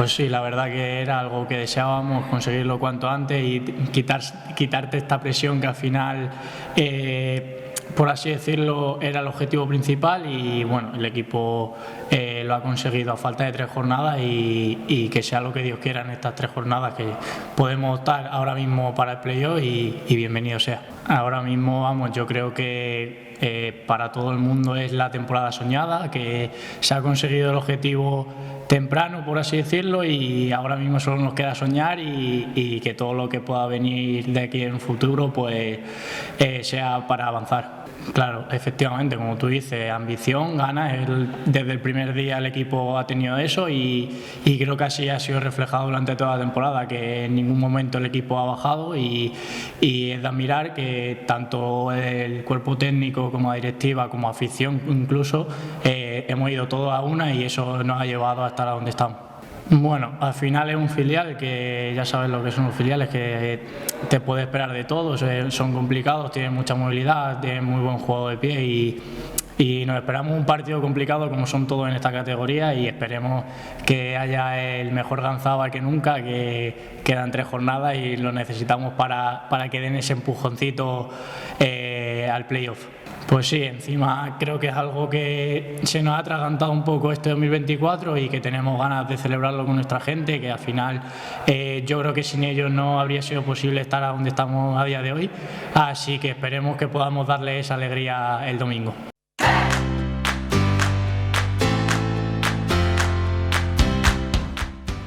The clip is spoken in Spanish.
Pues sí, la verdad que era algo que deseábamos, conseguirlo cuanto antes y quitarte esta presión que al final, por así decirlo, era el objetivo principal y bueno, el equipo lo ha conseguido a falta de 3 jornadas y que sea lo que Dios quiera en estas 3 jornadas, que podemos optar ahora mismo para el playoff y bienvenido sea. Ahora mismo, vamos, yo creo que para todo el mundo es la temporada soñada, que se ha conseguido el objetivo temprano, por así decirlo, y ahora mismo solo nos queda soñar y que todo lo que pueda venir de aquí en un futuro pues sea para avanzar. Claro, efectivamente, como tú dices, ambición, ganas, desde el primer día el equipo ha tenido eso y creo que así ha sido reflejado durante toda la temporada, que en ningún momento el equipo ha bajado y es de admirar que tanto el cuerpo técnico como la directiva, como afición incluso, hemos ido todos a una y eso nos ha llevado a estar a donde estamos. Bueno, al final es un filial que ya sabes lo que son los filiales, que te puedes esperar de todo, son complicados, tienen mucha movilidad, tienen muy buen juego de pie y nos esperamos un partido complicado como son todos en esta categoría y esperemos que haya el mejor Ganzábal que nunca, que quedan 3 jornadas y lo necesitamos para que den ese empujoncito al playoff. Pues sí, encima creo que es algo que se nos ha atragantado un poco este 2024 y que tenemos ganas de celebrarlo con nuestra gente, que al final yo creo que sin ellos no habría sido posible estar a donde estamos a día de hoy, así que esperemos que podamos darle esa alegría el domingo.